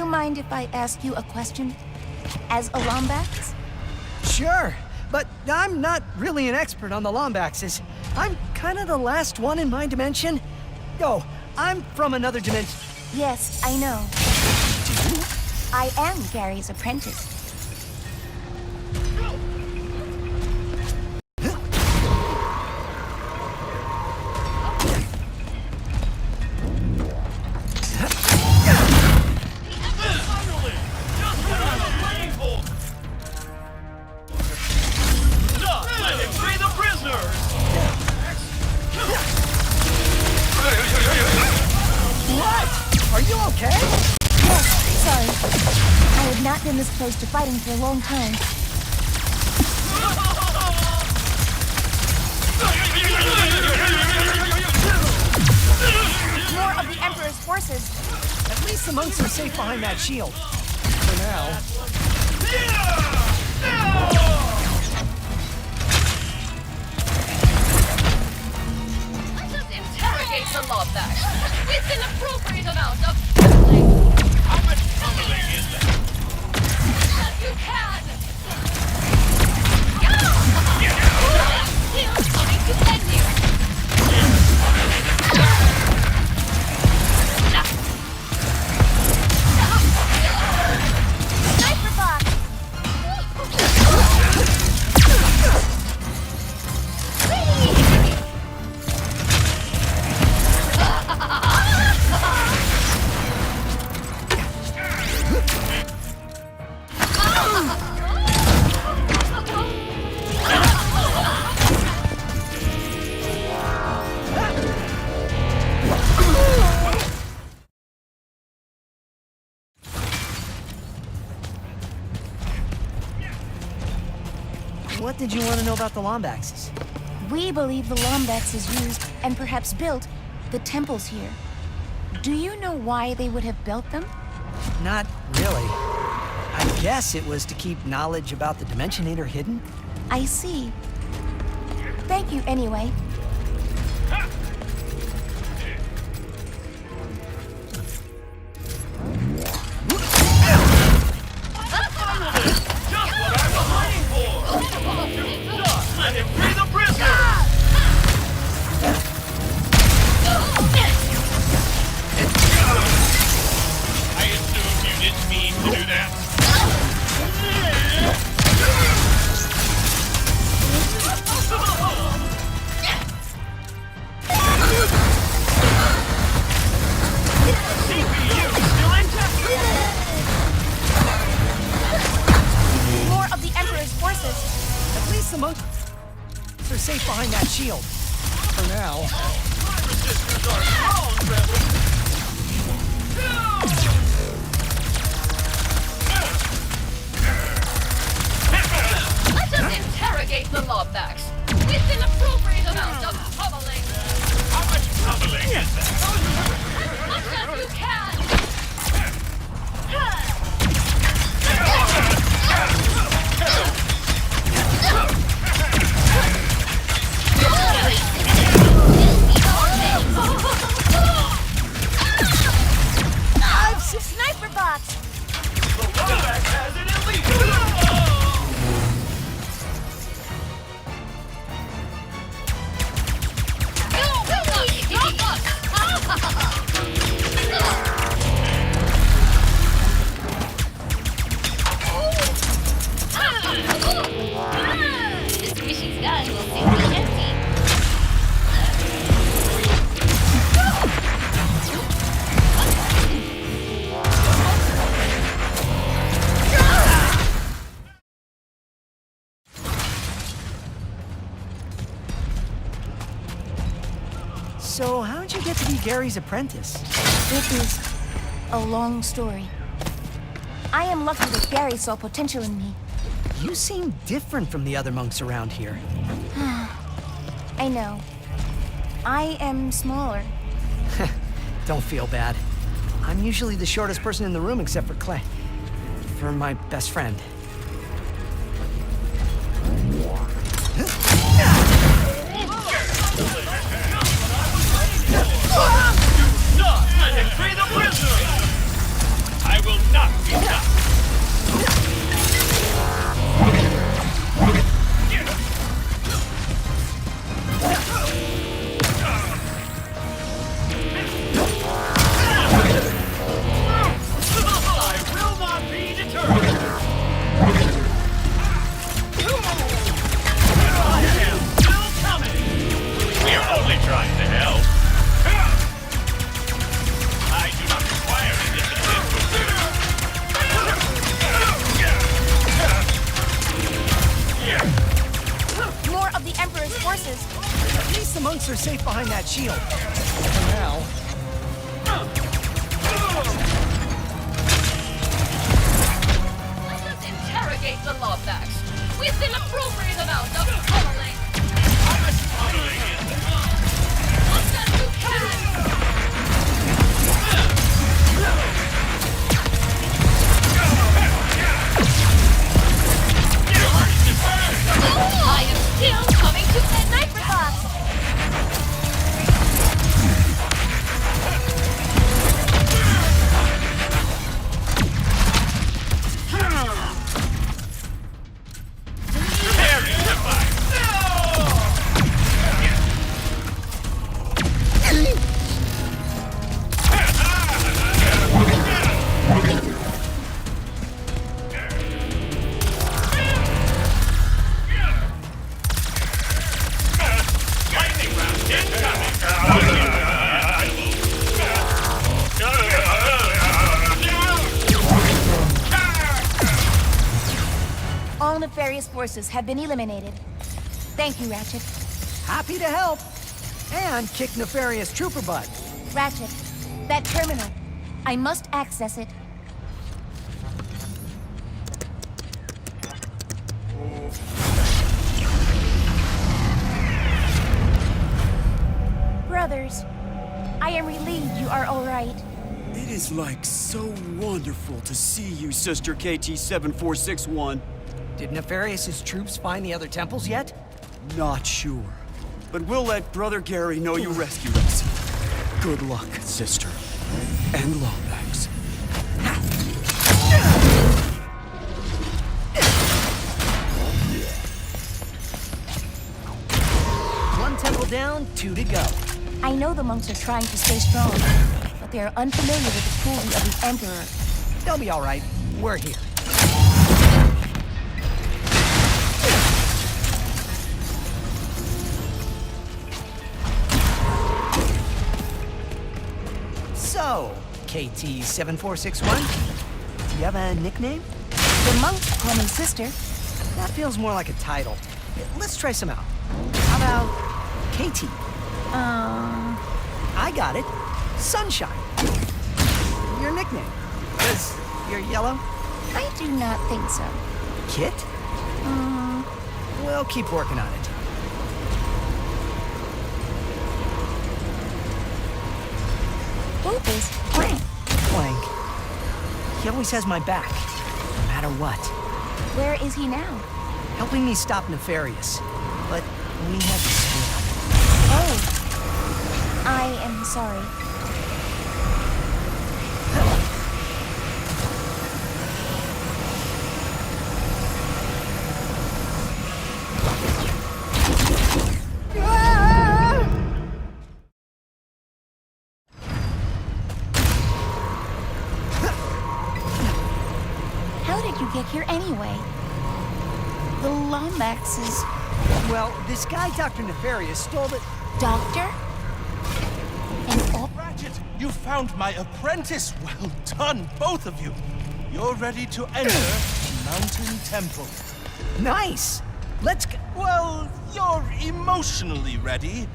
you mind if I ask you a question? As a Lombax? Sure, but I'm not really an expert on the Lombaxes. I'm kind of the last one in my dimension. Oh, I'm from another dimension. Yes, I know. I am Gary's apprentice. Been this close to fighting for a long time. More of the Emperor's forces. At least the monks are safe behind that shield. For now. Let us interrogate the Lombax with an appropriate amount of pummeling. How much pummeling is that? You can! He's coming to send you! Sniper box! What did you want to know about the Lombaxes? We believe the Lombaxes used, and perhaps built, the temples here. Do you know why they would have built them? Not really. I guess it was to keep knowledge about the Dimensionator hidden. I see. Thank you anyway. The monks are safe behind that shield. For now. My resistors are strong, Rebel! Let us interrogate the Lombax with an appropriate amount of pummeling. How much pummeling is that? As much as you can! Sniper box! The Lombax has an elite! This squishy sky will soon be empty. So, how'd you get to be Gary's apprentice? It is a long story. I am lucky that Gary saw potential in me. You seem different from the other monks around here. I know. I am smaller. Don't feel bad. I'm usually the shortest person in the room except for Clank. For my best friend. I will not monks are safe behind that shield. For now. Let us interrogate the lobbacks with an appropriate amount of pummeling. How much pummeling is there? Much as you can! I am still coming to midnight box. All nefarious forces have been eliminated. Thank you, Ratchet. Happy to help. And kick nefarious trooper butt. Ratchet, that terminal. I must access it. Brothers, I am relieved you are all right. It is like so wonderful to see you, Sister KT-7461. Did Nefarious' troops find the other temples yet? Not sure, but we'll let Brother Gary know you rescued us. Good luck, Sister. And Lombax. One temple down, 2 to go. I know the monks are trying to stay strong, but they are unfamiliar with the cruelty of the Emperor. They'll be all right. We're here. So, KT-7461, do you have a nickname? The monks call me sister. That feels more like a title. Let's try some out. How about KT? I got it. Sunshine. Your nickname. Because you're yellow? I do not think so. Kit? We'll keep working on it. Who is Clank? Clank. He always has my back, no matter what. Where is he now? Helping me stop Nefarious. But we had to split up. Oh, I am sorry. How did you get here anyway? The Lombaxes. Well, this guy, Dr. Nefarious, stole it. Doctor? And all... Ratchet, you found my apprentice. Well done, both of you. You're ready to enter Mountain Temple. Nice! Let's go. Well, you're emotionally ready.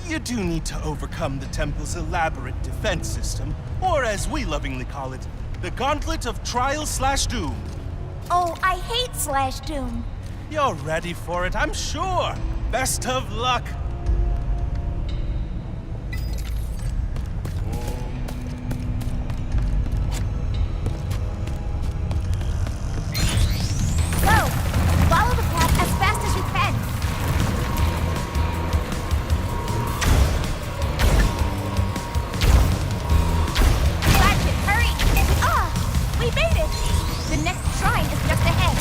You do need to overcome the temple's elaborate defense system, or as we lovingly call it, the Gauntlet of Trial/Doom. Oh, I hate Slash Doom. You're ready for it, I'm sure. Best of luck. Go! Follow the path as fast as you can. Ratchet, hurry! Ah! We made it! The next shrine is just ahead.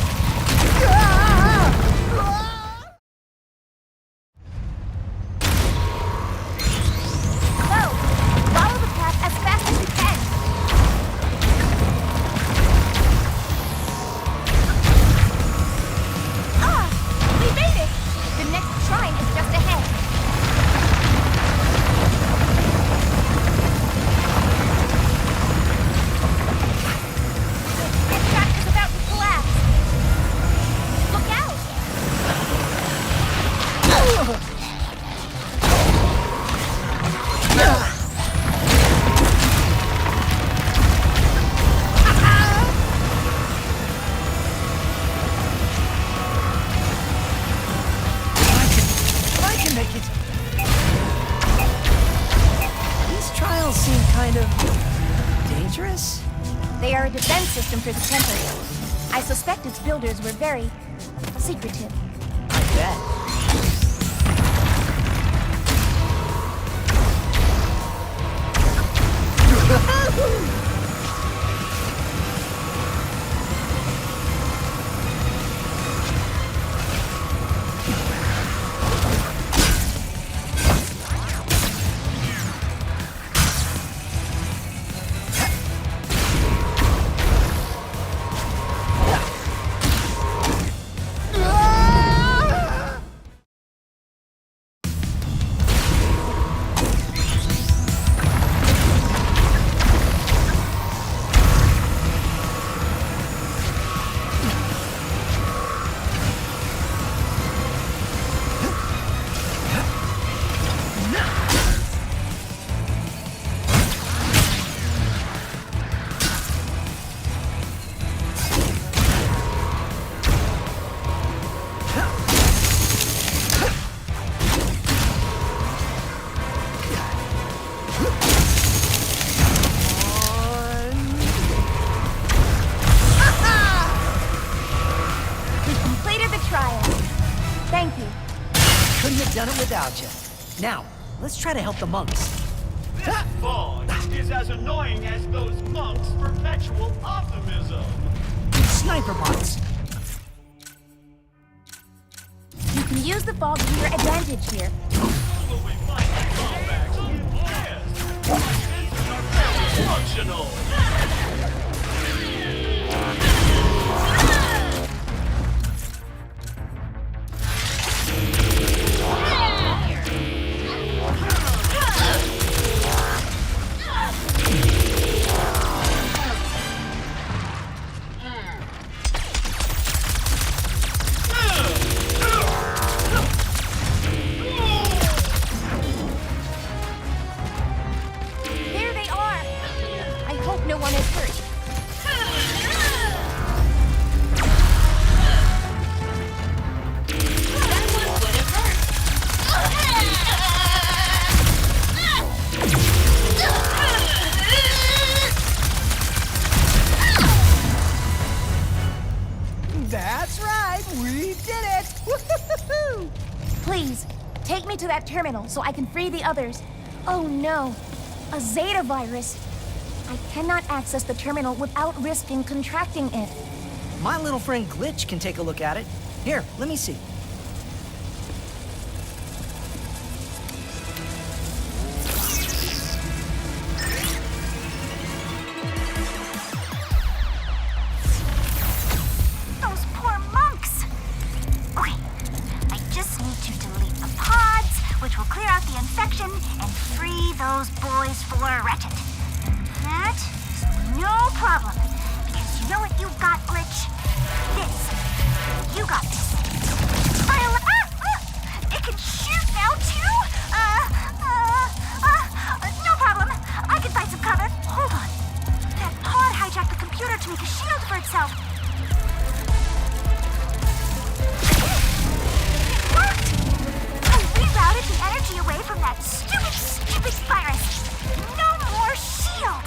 They are a defense system for the temple. I suspect its builders were very secretive. I bet. Couldn't have done it without you. Now, let's try to help the monks. This fog is as annoying as those monks' perpetual optimism. Sniper bots. You can use the fog to your advantage here. Will we find the drawbacks? Yes! Defenses are very functional! There they are! I hope no one is hurt. That's right, we did it! Woo-hoo-hoo-hoo! Please, take me to that terminal so I can free the others. Oh no, a Zeta virus. I cannot access the terminal without risking contracting it. My little friend Glitch can take a look at it. Here, let me see. Those poor monks! Okay, I just need to delete the pods, which will clear out the infection and free those boys for Ratchet. That is no problem, because you know what you got, Glitch? This. You got this. It can shoot now, too? No problem. I can find some cover. Hold on. That pod hijacked the computer to make a shield for itself. It worked! I rerouted the energy away from that stupid virus. No more shield!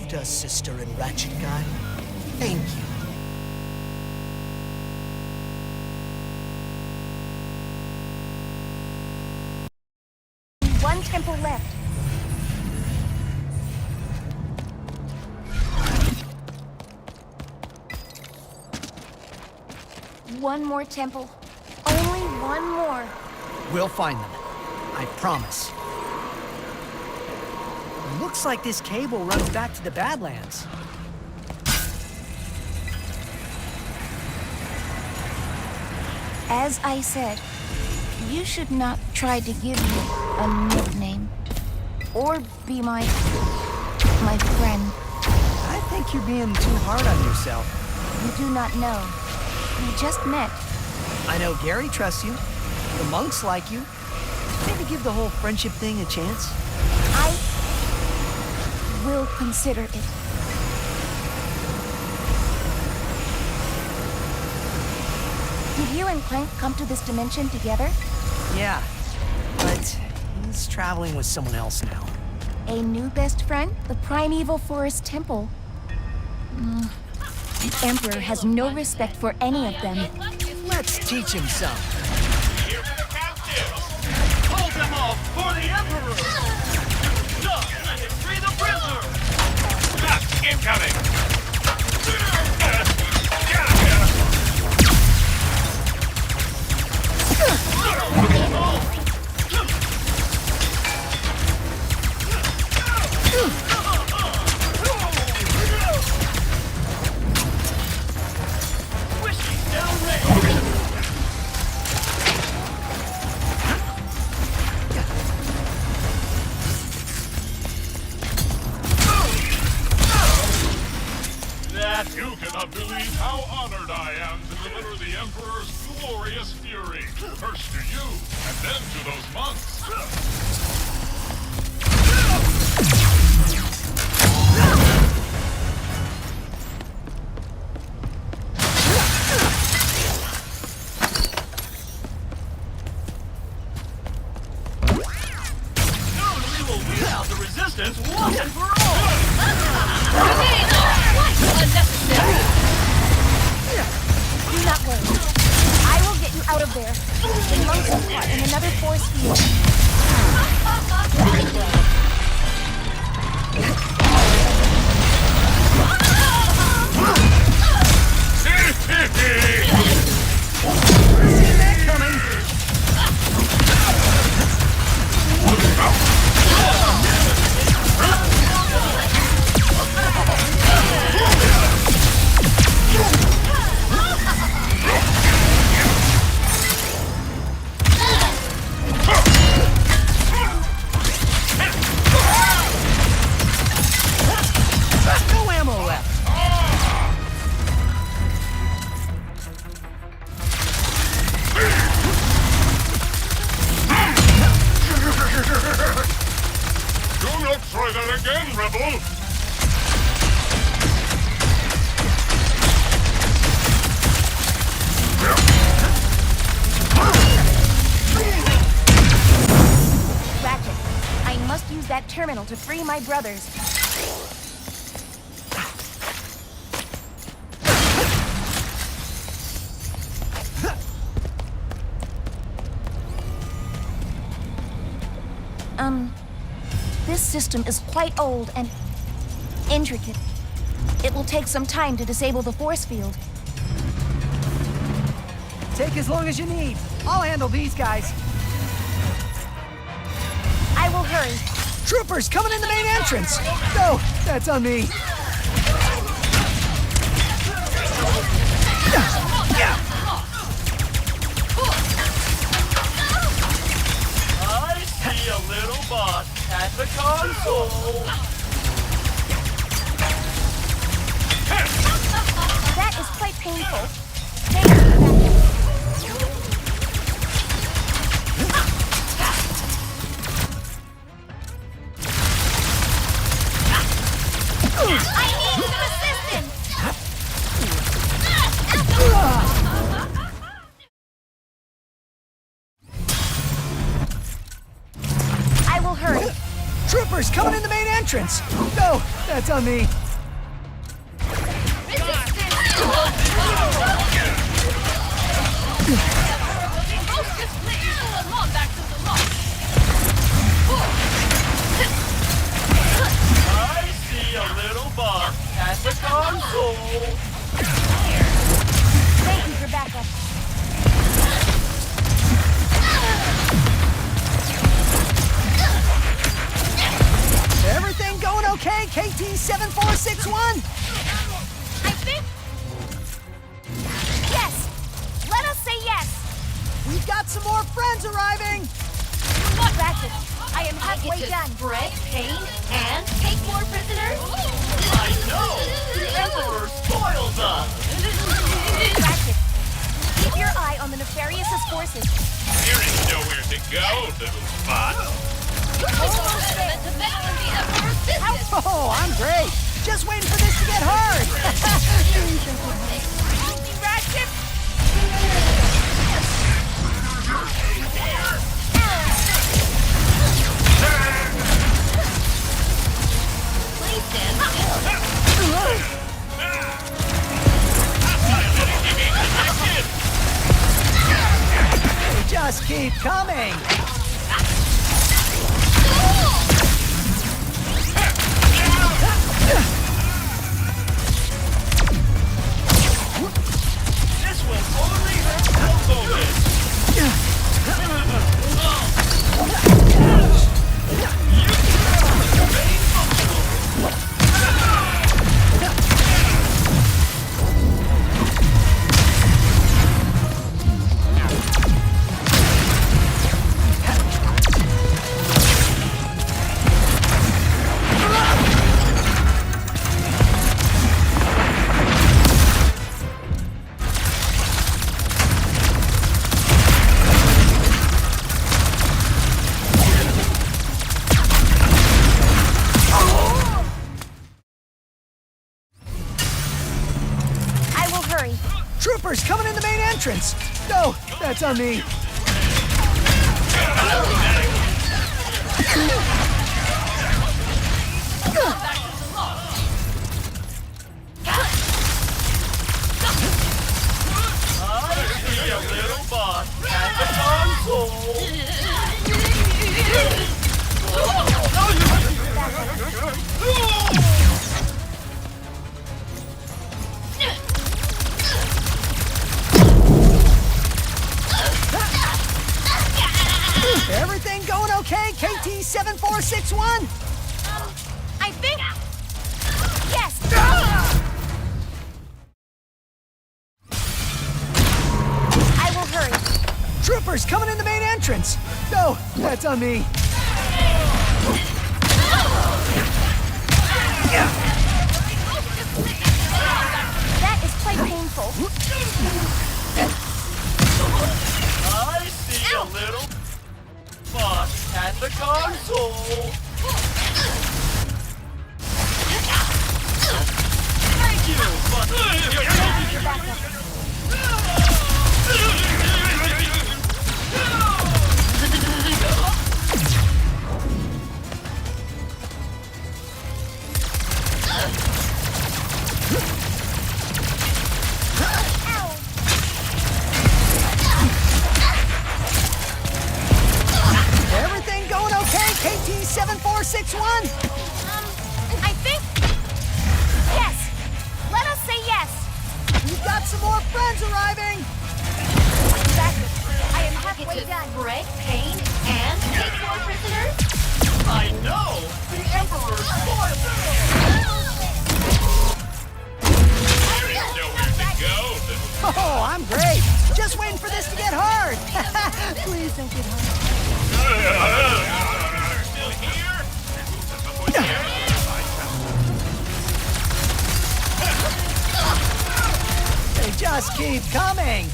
saved us, Sister and Ratchet Guy. Thank you. One temple left. One more temple. Only one more. We'll find them. I promise. Looks like this cable runs back to the Badlands. As I said, you should not try to give me a nickname. Or be my friend. I think you're being too hard on yourself. You do not know. We just met. I know Gary trusts you. The monks like you. Maybe give the whole friendship thing a chance. I will consider it. Did you and Clank come to this dimension together? Yeah, but he's traveling with someone else now. A new best friend? The primeval forest temple. The Emperor has no respect for any of them. Let's teach him some. Here for the captives! Hold them off for the Emperor! Duck and free the prisoner! Duck incoming! Whiskey down range! That you cannot believe how honored I am to deliver the Emperor's glorious fury. First to you, and then to those monks. Soon we will weed out the resistance once and for all! Unnecessary. Do not worry. I will get you out of there. The monks are caught in another force field. See that coming? No ammo left. Do not try that again, rebel! Ratchet, I must use that terminal to free my brothers. This system is quite old and intricate. It will take some time to disable the force field. Take as long as you need. I'll handle these guys. I will hurry. Troopers coming in the main entrance. No, that's on me. I see a little boss at the console. That is quite painful. Thank you, I need some assistance! I will hurry. Troopers coming in the main entrance. entrance. No, that's on me. I see a little boss at the console. Thank you for backup. Everything going okay, KT-7461? I think... Yes! Let us say yes! We've got some more friends arriving! What, Ratchet? I am I halfway get to done. spread pain and take more prisoners? I know! The Emperor spoils us! Ratchet, keep your eye on the Nefarious' forces. There is nowhere to go, little spot. Almost there. To balance the Emperor's business! Oh, I'm great! Just waiting for this to get hard! Ratchet! Please stand still. They just keep coming! This will only hurt Elbow. I will hurry. Troopers coming in the main entrance! No, that's on me. I see a little boss at the console. Everything going okay, KT-7461? I think... Yes! I will hurry. Troopers coming in the main entrance! No, that's on me. That is quite painful. I see a little boss at the console. Thank you, Everything going okay, KT-7461? I think... Yes! Let us say yes! We've got some more friends arriving! Ratchet, I am Get halfway to done. spread pain and take more prisoners? I know! The Emperor spoils us! There is nowhere to go, little Oh, I'm great! Just waiting for this to get hard! Please don't get hard. Still here? They just keep coming!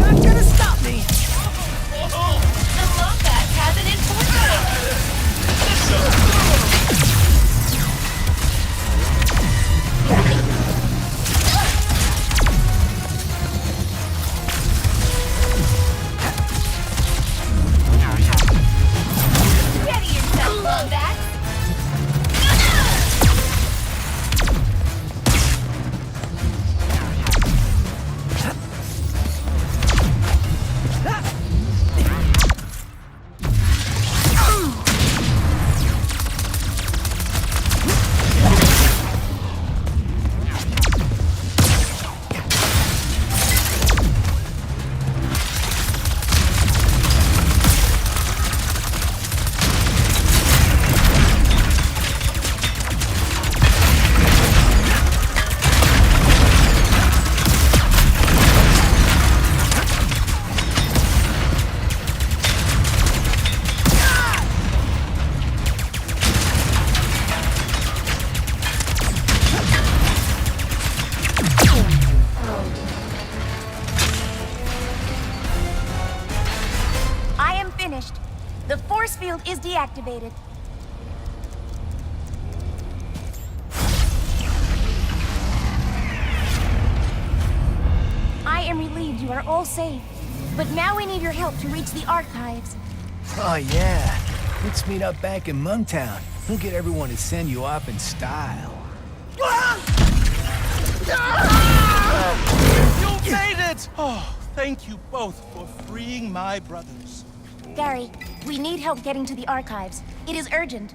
Not gonna stop me! The Lombax has an enforcer! field is deactivated. I am relieved you are all safe. But now we need your help to reach the archives. Oh, yeah. Let's meet up back in Mungtown. We'll get everyone to send you off in style. You made it! Oh, thank you both for freeing my brothers. Gary, we need help getting to the archives. It is urgent.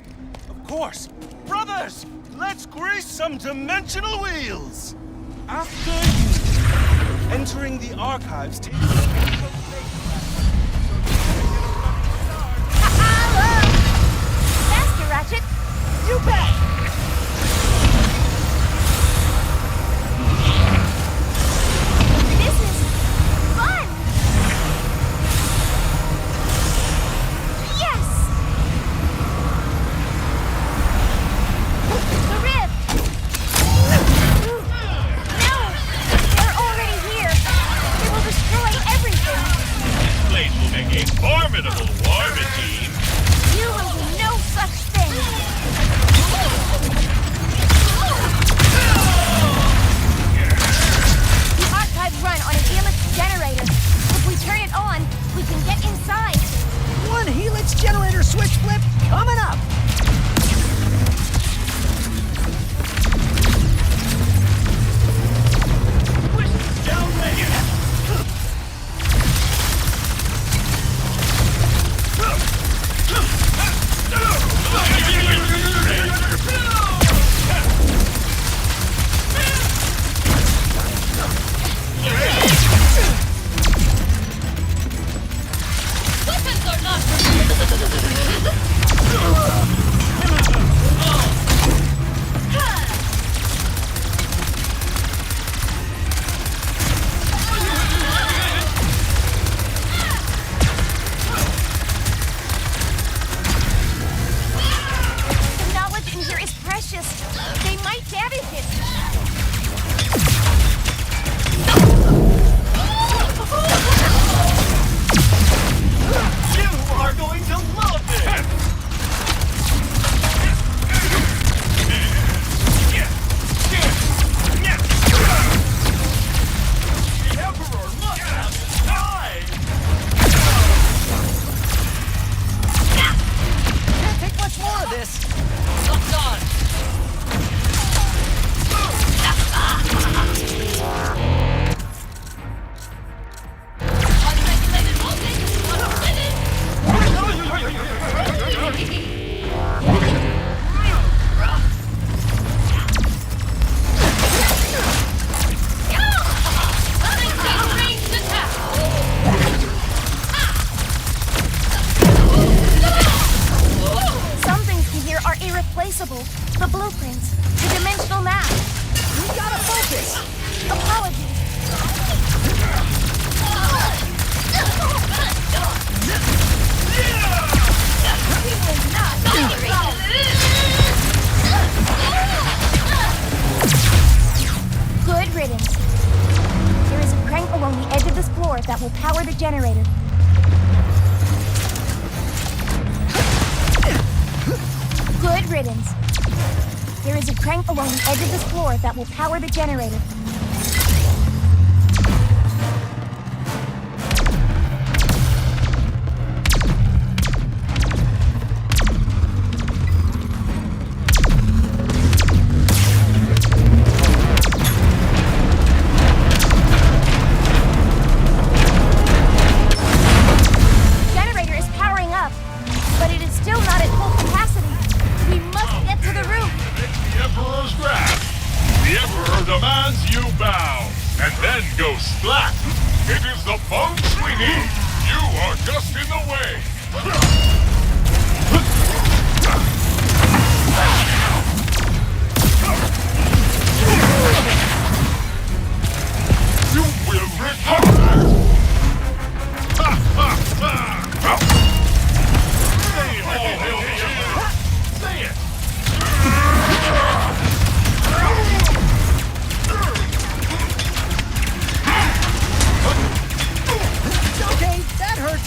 Of course. Brothers, let's grease some dimensional wheels! After you, entering the archives takes Faster, Ratchet! You bet! This is fun! Yes! The rift! No! They're already here! They will destroy everything! This place will make a formidable war machine. You will do no such thing! The archives run on an helix generator. If we turn it on, we can get inside. One helix generator switch flip coming up! Down there. Weapons are not The knowledge in here is precious. They might damage it. You are going to love this. The Emperor must have his time. Can't take much more of this. locked on. Unregulated voltage, unpermitted. Ranged attack. Some things in here are irreplaceable. The blueprints, the dimensional map. We gotta focus! Apologies. We will not tolerate this. Good riddance. There is a crank along the edge of this floor that will power the generator. Good riddance. There is a crank along the edge of this floor that will power the generator. Generator is powering up, but it is still not at full capacity. We must get to the roof. The Emperor's wrath. The Emperor demands you bow, and then go splat. It is the bone swinging. You are just in the way. You will recover. Ha ha ha! Say all hail the Emperor. Say it. Okay, that hurt.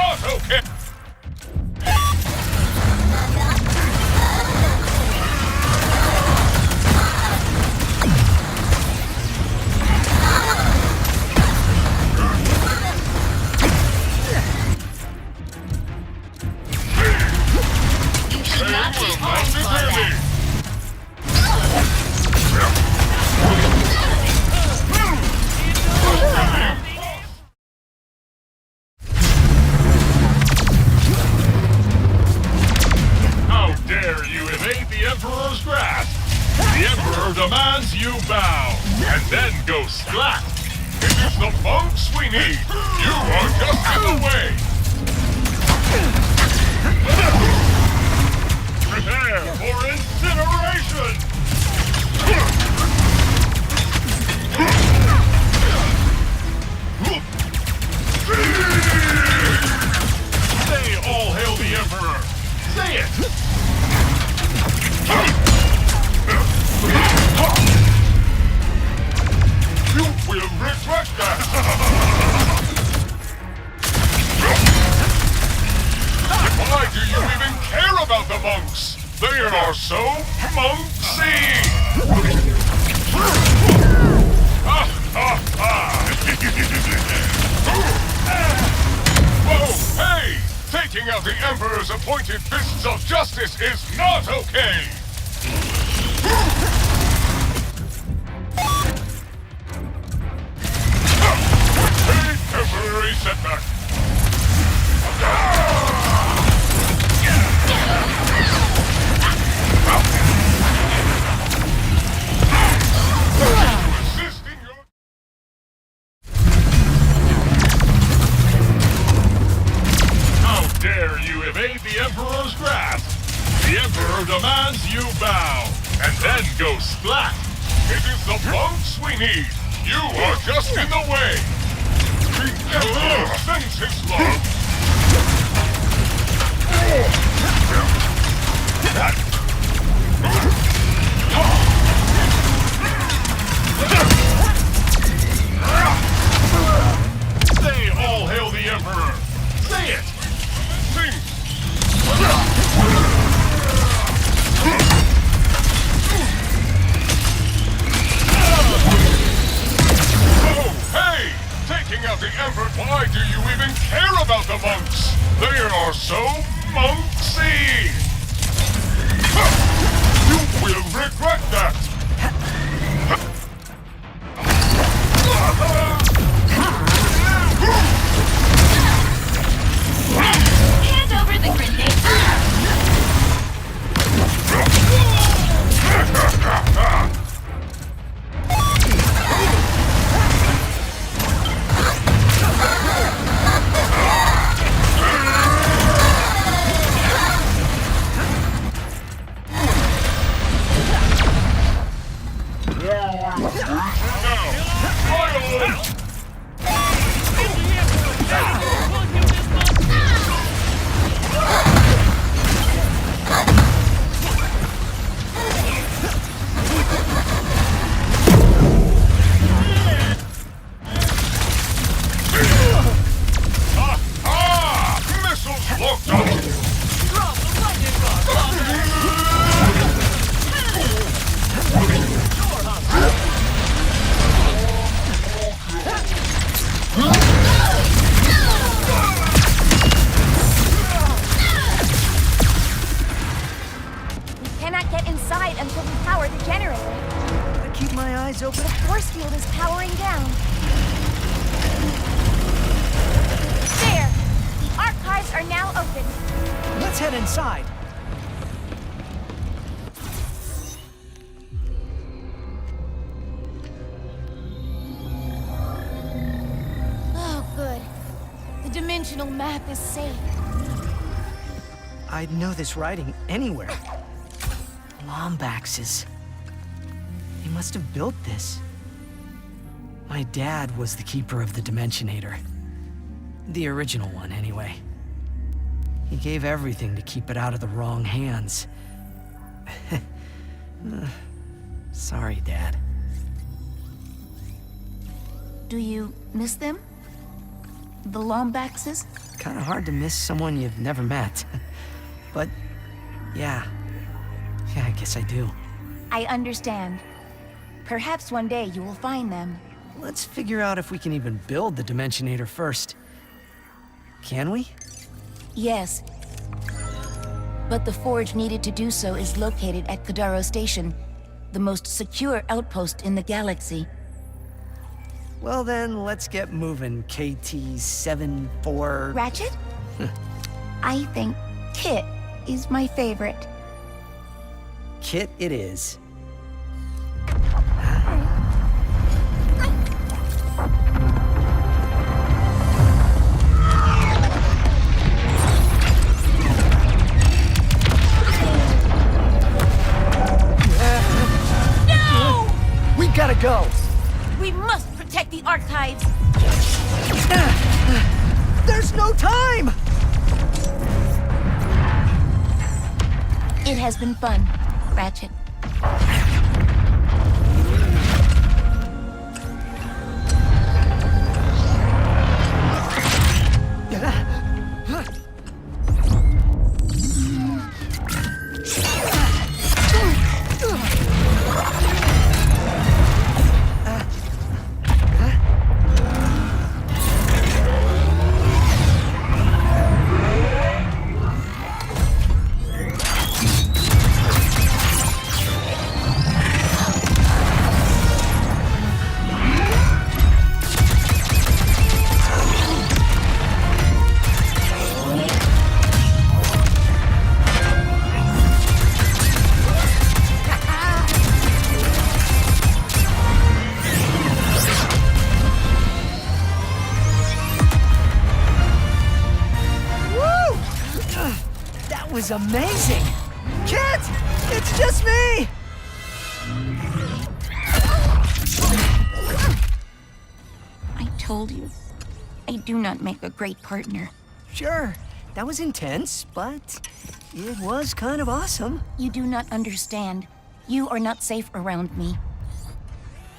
not okay! You should not be They will harmed not by deter that. me! How dare you evade the Emperor's grasp? The Emperor demands you bow, and then go splat! It is the monks we need! You are just in the way! Prepare for incineration! Say all hail the Emperor! Say it! You will regret that! Why do you even care about the monks? They are so monksy! Whoa, hey! Taking out the Emperor's appointed fists of justice is not okay! A temporary setback. Assist in your... How dare you evade the Emperor's grasp? The Emperor demands you bow, and then go splat! It is the monks we need! You are just in the way! The Emperor sends his love! Say all hail the Emperor! Say it! Sing! Oh, hey! Taking out the Emperor, why do you even care about the monks? They are so monksy! You will regret that! Hand over the grenade. Missiles locked up! Drop the lightning rod, We cannot get inside until we power the generator. I keep my eyes open. The force field is powering down. There! The archives are now open. Let's head inside. Oh, good. The dimensional map is safe. I'd know this writing anywhere. Lombaxes. They must have built this. My dad was the keeper of the Dimensionator. The original one, anyway. He gave everything to keep it out of the wrong hands. Sorry, Dad. Do you miss them? The Lombaxes? Kinda hard to miss someone you've never met. But, yeah, I guess I do. I understand. Perhaps one day you will find them. Let's figure out if we can even build the Dimensionator first. Can we? Yes. But the forge needed to do so is located at Kadaro Station, the most secure outpost in the galaxy. Well then, let's get moving, KT-74... Ratchet? I think Kit is my favorite. Kit it is. No! We gotta go! We must protect the archives! There's no time! It has been fun, Ratchet. Was amazing! Kit! It's just me! I told you, I do not make a great partner. Sure, that was intense, but it was kind of awesome. You do not understand. You are not safe around me.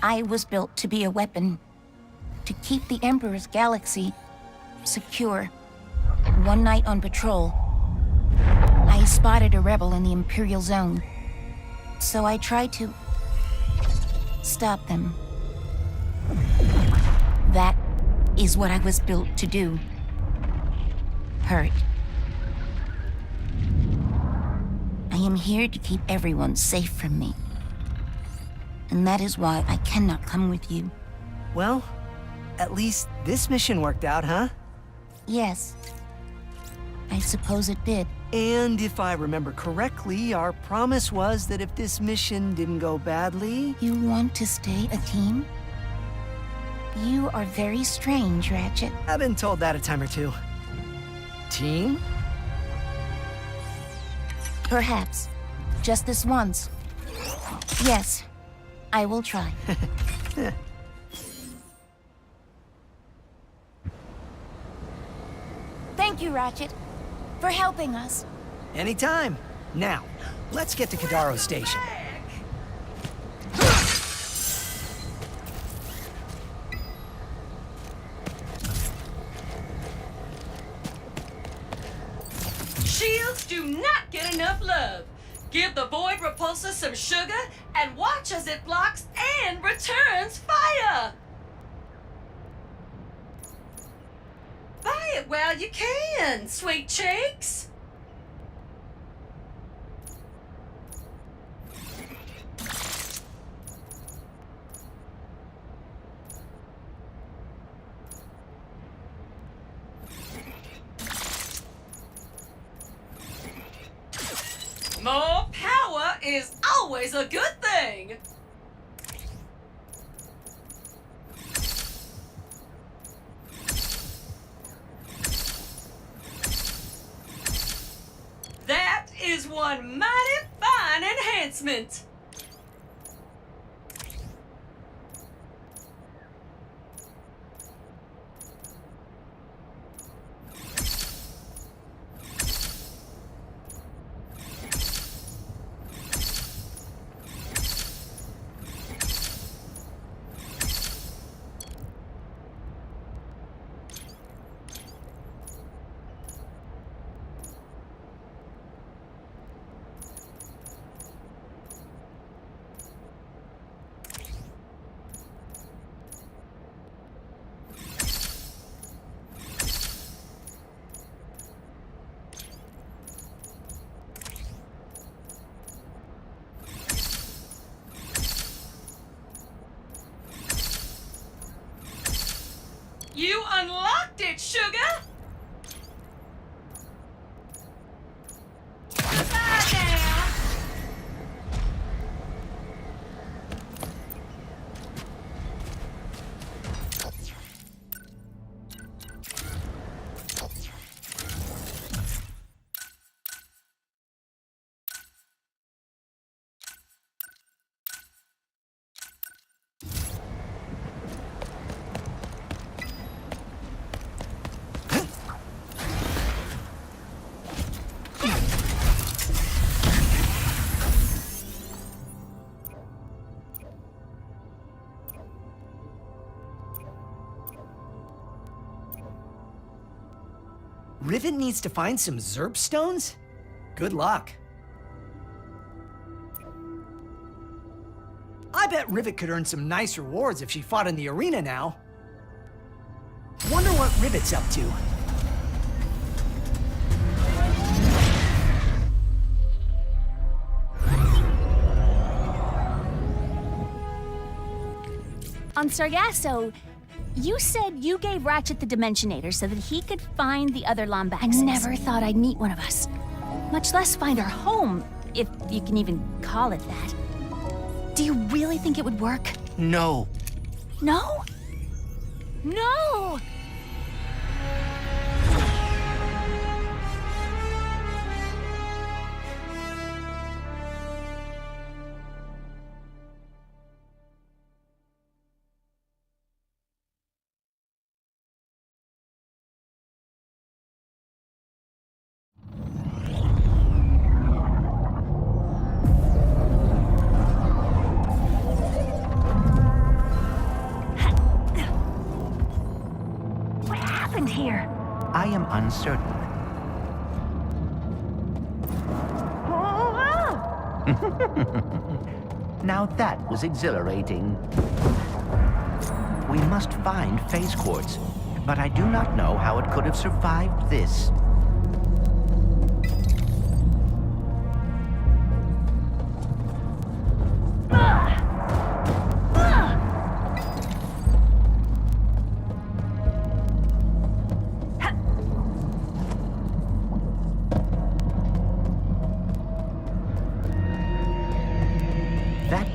I was built to be a weapon, to keep the Emperor's galaxy secure. One night on patrol, I spotted a rebel in the Imperial Zone. So I tried to stop them. That is what I was built to do. Hurt. I am here to keep everyone safe from me. And that is why I cannot come with you. Well, at least this mission worked out, huh? Yes. I suppose it did. And if I remember correctly, our promise was that if this mission didn't go badly... You want to stay a team? You are very strange, Ratchet. I've been told that a time or two. Team? Perhaps. Just this once. Yes, I will try. Thank you, Ratchet, for helping us. Anytime. Now, let's get to Kadaro Station. Shields do not get enough love. Give the Void Repulsor some sugar and watch as it blocks and returns fire. Buy it while you can, sweet cheeks. More power is always a good thing. That is one mighty fine enhancement. Rivet needs to find some Zerp stones? Good luck. I bet Rivet could earn some nice rewards if she fought in the arena now. Wonder what Rivet's up to. On Sargasso, you said you gave Ratchet the Dimensionator so that he could find the other Lombaxes. Never thought I'd meet one of us. Much less find our home, if you can even call it that. Do you really think it would work? No. No? No! Here. I am uncertain. Now that was exhilarating. We must find phase quartz, but I do not know how it could have survived this.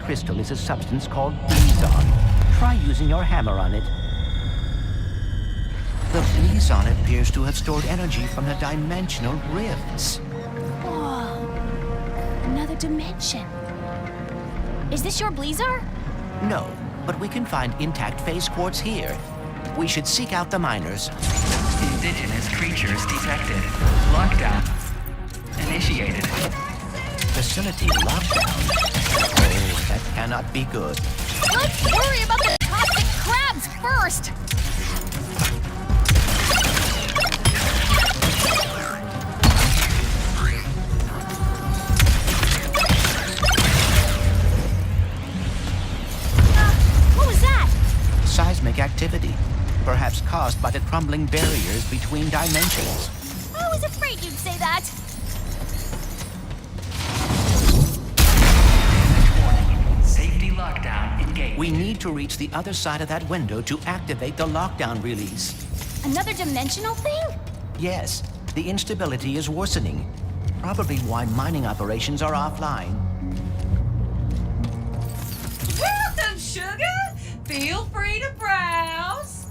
Crystal is a substance called Blizon. Try using your hammer on it. The Blizon appears to have stored energy from the dimensional rifts. Whoa. Another dimension. Is this your Blizar? No, but we can find intact phase quartz here. We should seek out the miners. Indigenous creatures detected. Lockdown. Initiated. Facility lockdown. Oh, that cannot be good. Let's worry about the toxic crabs first! What was that? Seismic activity. Perhaps caused by the crumbling barriers between dimensions. I was afraid you'd say that. Safety lockdown engaged. We need to reach the other side of that window to activate the lockdown release. Another dimensional thing? Yes, the instability is worsening. Probably why mining operations are offline. Welcome, sugar! Feel free to browse.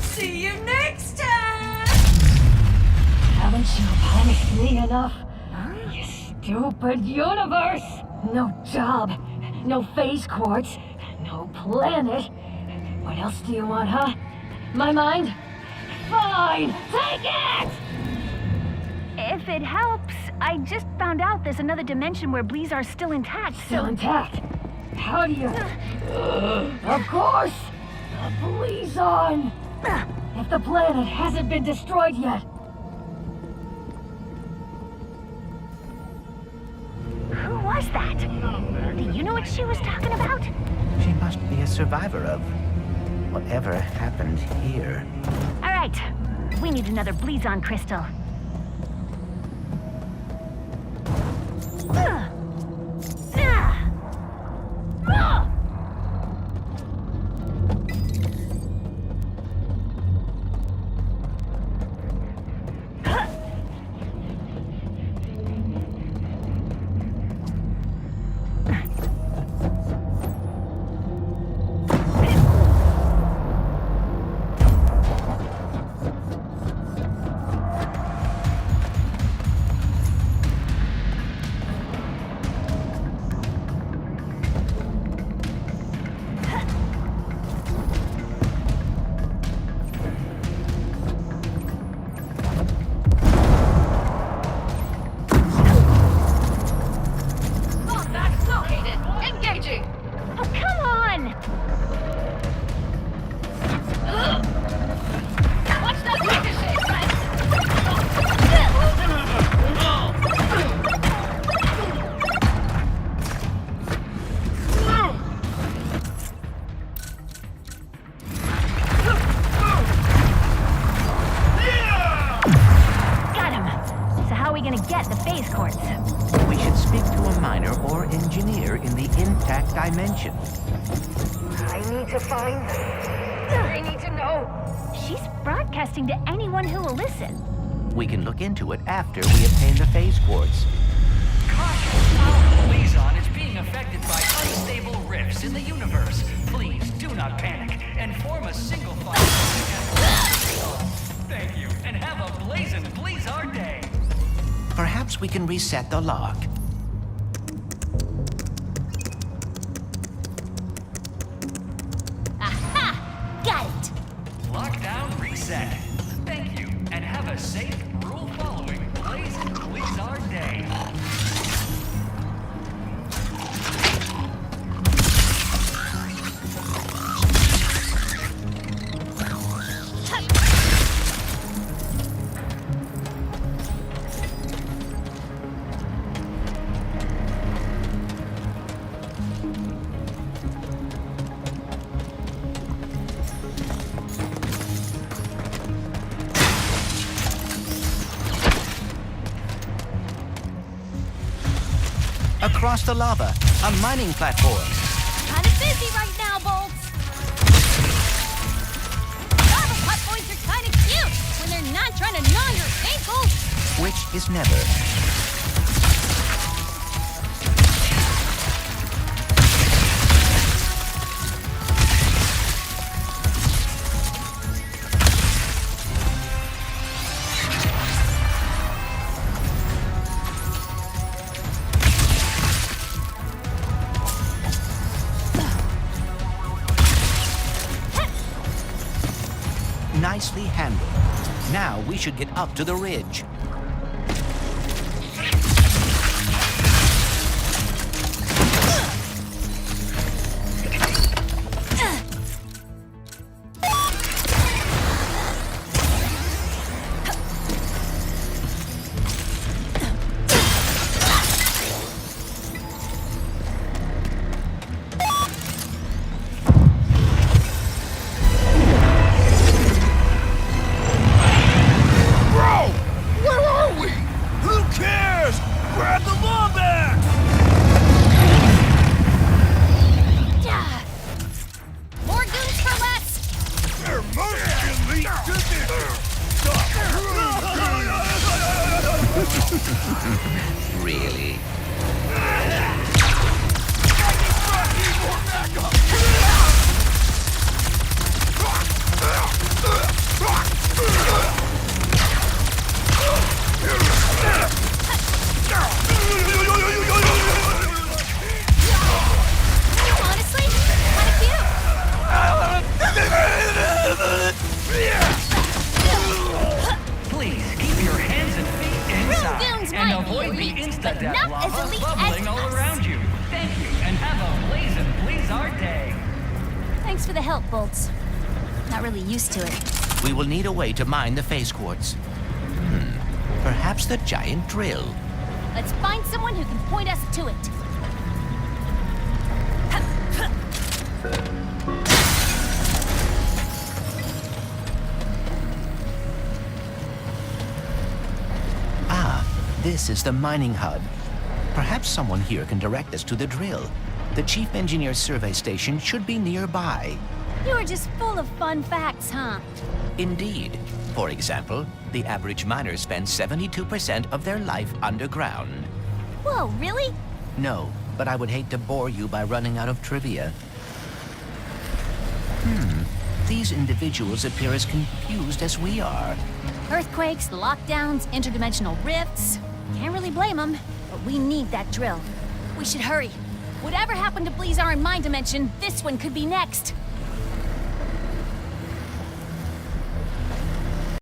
See you next time! Haven't you punished me enough? You stupid universe! No job, no phase quartz, no planet. What else do you want, huh? My mind? Fine, take it! If it helps, I just found out there's another dimension where Blizar's still intact. Still intact? How do you... Of course! The Blizon! If the planet hasn't been destroyed yet. Who was that? Do you know what she was talking about? She must be a survivor of whatever happened here. All right, we need another Blizon crystal. quartz. We should speak to a miner or engineer in the intact dimension. I need to find them. I need to know. She's broadcasting to anyone who will listen. We can look into it after we obtain the phase quartz. Caution! Our Blazon is being affected by unstable rifts in the universe. Please do not panic and form a single file. Thank you, and have a blazin' Blazar day. Perhaps we can reset the lock. Aha! Got it! Lockdown reset. Thank you, and have a safe, rule-following Blazin' Blazar day. Across the lava, a mining platform. Kinda busy right now, Bolts. Lava pot boys are kinda cute when they're not trying to gnaw your ankles. Which is never. Nicely handled. Now we should get up to the ridge. Really? Honestly, kinda cute. Please keep your hands and feet inside Goons and might be avoid the elite, but insta-death not as lava elite bubbling as all us. around you. Thank you, and have a blazin' Blazar day. Thanks for the help, Bolts. Not really used to it. We will need a way to mine the phase quartz. Perhaps the giant drill. Let's find someone who can point us to it. This is the mining hub. Perhaps someone here can direct us to the drill. The Chief Engineer's survey station should be nearby. You are just full of fun facts, huh? Indeed. For example, the average miner spends 72% of their life underground. Whoa, really? No, but I would hate to bore you by running out of trivia. These individuals appear as confused as we are. Earthquakes, lockdowns, interdimensional rifts. Can't really blame them, but we need that drill. We should hurry. Whatever happened to Blazar in my dimension, this one could be next.